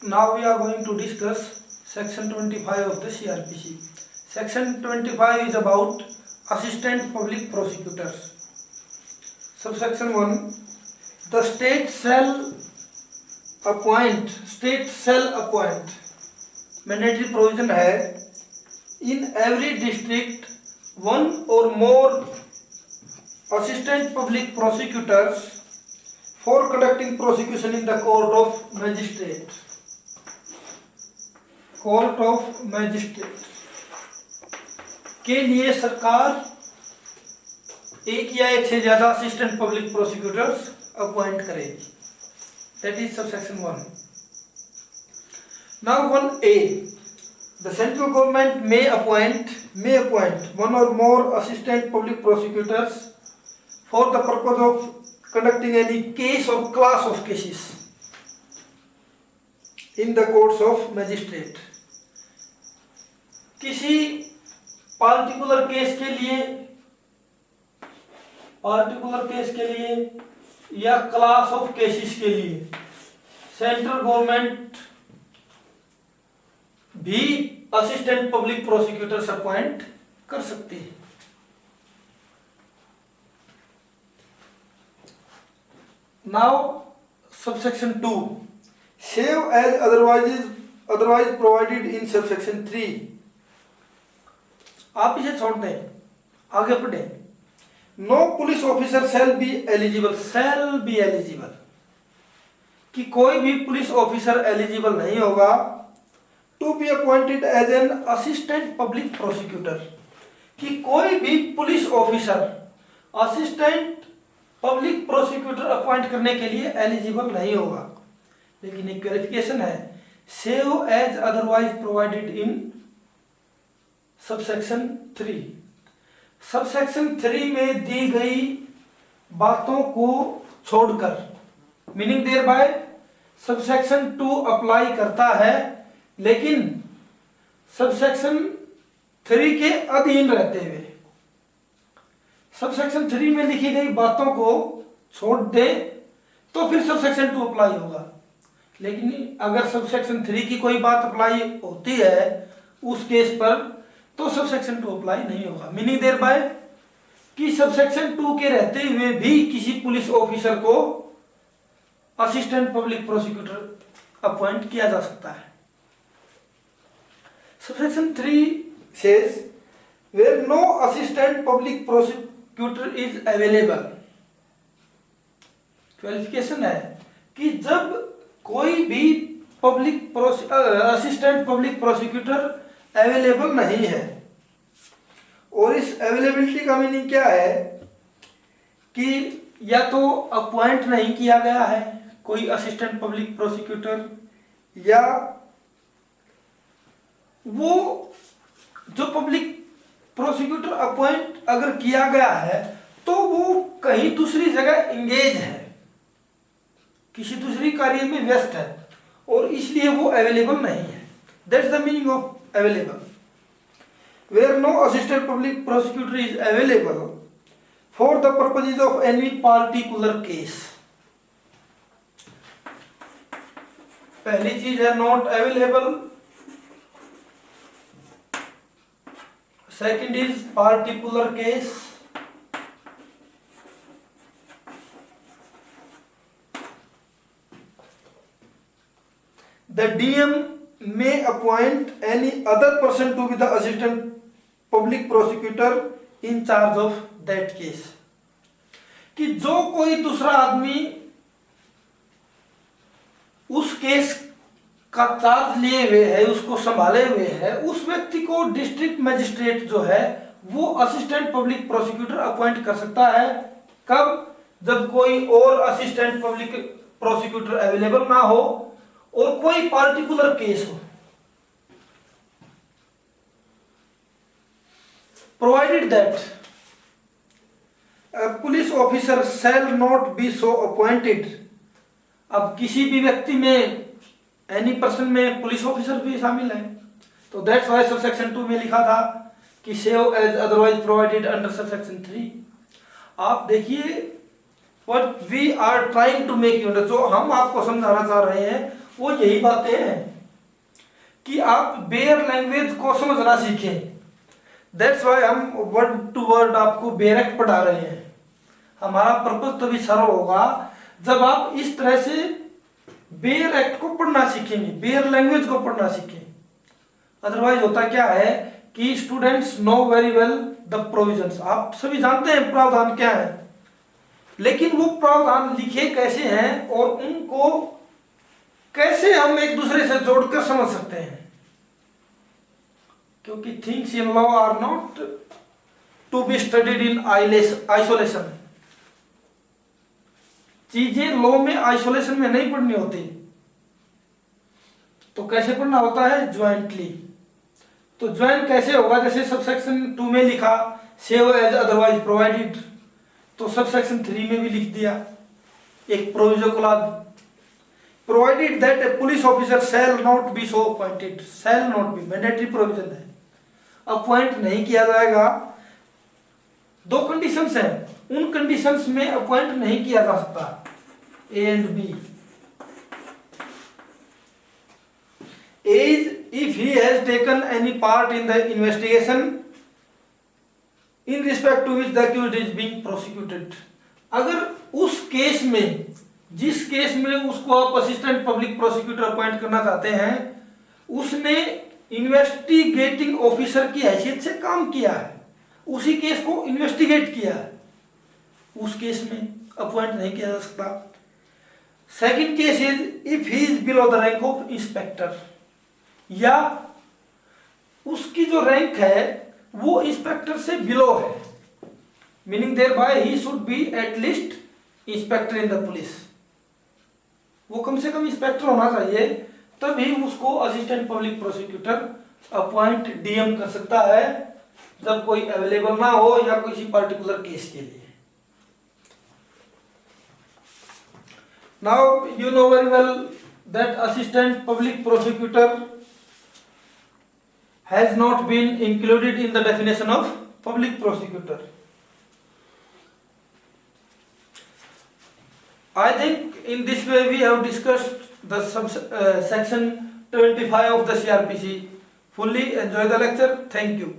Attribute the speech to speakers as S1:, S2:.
S1: Now we are going to discuss section 25 of the CRPC. Section 25 is about assistant public prosecutors. Subsection 1, the state shall appoint, mandatory provision है, in every district one or more assistant public prosecutors for conducting prosecution in the court of magistrate. Court of magistrate के लिए सरकार एक या एक से ज्यादा assistant public prosecutors appoint करेगी. That is subsection 1. Now 1A, the central government may appoint one or more assistant public prosecutors for the purpose of conducting any case or class of cases in the courts of magistrate. किसी particular case के लिए या class of cases के लिए central government भी assistant public prosecutors appoint कर सकती है. Now subsection 2, save as otherwise provided in subsection 3. आप इसे छोड़ दें, आगे पढ़े. No police officer shall be eligible कि कोई भी पुलिस ऑफिसर एलिजिबल नहीं होगा to be appointed as an assistant public prosecutor, कि कोई भी police officer assistant public prosecutor appoint करने के लिए एलिजिबल नहीं होगा. लेकिन एक क्लैरिफिकेशन है, save as otherwise provided in subsection 3. Subsection 3 में दी गई बातों को छोड़कर, meaning thereby subsection 2 apply करता है, लेकिन सबसेक्शन 3 के अधीन रहते हुए. सबसेक्शन 3 में लिखी गई बातों को छोड़ दे तो फिर सबसेक्शन 2 अप्लाई होगा. लेकिन अगर सबसेक्शन 3 की कोई बात अप्लाई होती है उस केस पर तो सबसेक्शन 2 अप्लाई नहीं होगा. मीनिंग देयर बाय कि सबसेक्शन 2 के रहते हुए भी किसी पुलिस ऑफिसर को असिस्टेंट पब्लिक प्रोसिक्यूटर अपॉइंट किया जा सकता है. Subsection 3 says where no assistant public prosecutor is available. Qualification है कि जब कोई भी असिस्टेंट पब्लिक प्रोसिक्यूटर अवेलेबल नहीं है, और इस अवेलेबिलिटी का मीनिंग क्या है कि या तो अपॉइंट नहीं किया गया है कोई असिस्टेंट पब्लिक प्रोसिक्यूटर, या वो जो पब्लिक प्रोसिक्यूटर अपॉइंट अगर किया गया है तो वो कहीं दूसरी जगह इंगेज है, किसी दूसरी कार्य में व्यस्त है, और इसलिए वो अवेलेबल नहीं है. That's the meaning of available. Where no assistant public prosecutor is available for the purposes of any particular case. पहली चीज है not available, second is particular case, the DM may appoint any other person to be the assistant public prosecutor in charge of that case. कि जो कोई दूसरा आदमी उस case का चार्ज लिए हुए है, उसको संभाले हुए है, उस व्यक्ति को डिस्ट्रिक्ट मजिस्ट्रेट जो है वो असिस्टेंट पब्लिक प्रोसिक्यूटर अपॉइंट कर सकता है. कब? जब कोई और असिस्टेंट पब्लिक प्रोसिक्यूटर अवेलेबल ना हो और कोई पार्टिकुलर केस हो. Provided that police officer shall not be so appointed. अब किसी भी व्यक्ति में, एनी पर्सन में पुलिस ऑफिसर भी शामिल है, तो दैट्स व्हाई सबसेक्शन 2 में लिखा था कि save as otherwise provided under subsection 3. आप देखिए what we are trying to make you, जो हम आपको समझाना चाह रहे हैं वो यही बातें हैं कि आप बेयर लैंग्वेज को समझना सीखें। दैट्स वाई हम वर्ड टू वर्ड आपको बेयर एक्ट पढ़ा रहे हैं। हमारा पर्पज तभी सर्व होगा जब आप इस तरह से बेयर एक्ट को पढ़ना सीखेंगे, बेयर लैंग्वेज को पढ़ना सीखें। अदरवाइज होता क्या है कि students know very well the provisions, आप सभी जानते हैं प्रावधान क्या है, लेकिन वो प्रावधान लिखे कैसे हैं और उनको कैसे हम एक दूसरे से जोड़कर समझ सकते हैं। क्योंकि things in law are not to be studied in isolation. चीजें लॉ में आइसोलेशन में नहीं पढ़नी होती, तो कैसे पढ़ना होता है? ज्वाइंटली। तो ज्वाइन कैसे होगा? जैसे सबसेक्शन 2 में लिखा सेव एज अदरवाइज प्रोवाइडेड, तो सबसेक्शन 3 में भी लिख दिया एक proviso clause, provided that A police officer shall not be so appointed. Shall not be mandatory provision है, अपॉइंट नहीं किया जाएगा। 2 कंडीशंस हैं, उन कंडीशंस में अपॉइंट नहीं किया जा सकता, A and B. is if he has taken any part in the investigation in respect to which the accused is being prosecuted। अगर उस केस में, जिस केस में उसको आप असिस्टेंट पब्लिक प्रोसिक्यूटर अपॉइंट करना चाहते हैं, उसने इन्वेस्टिगेटिंग ऑफिसर की हैसियत से काम किया है, उसी केस को इन्वेस्टिगेट किया है, उस केस में अपॉइंट नहीं किया जा सकता। Second case is if he is below the rank of inspector, या उसकी जो रैंक है वो इंस्पेक्टर से बिलो है, meaning thereby he should be at least inspector in the police. वो कम से कम इंस्पेक्टर होना चाहिए, तभी उसको assistant public prosecutor appoint DM कर सकता है, जब कोई अवेलेबल ना हो या किसी पर्टिकुलर केस के लिए। Now you know very well that assistant public prosecutor has not been included in the definition of public prosecutor. I think in this way we have discussed the section 25 of the CRPC. Fully enjoy the lecture. Thank you.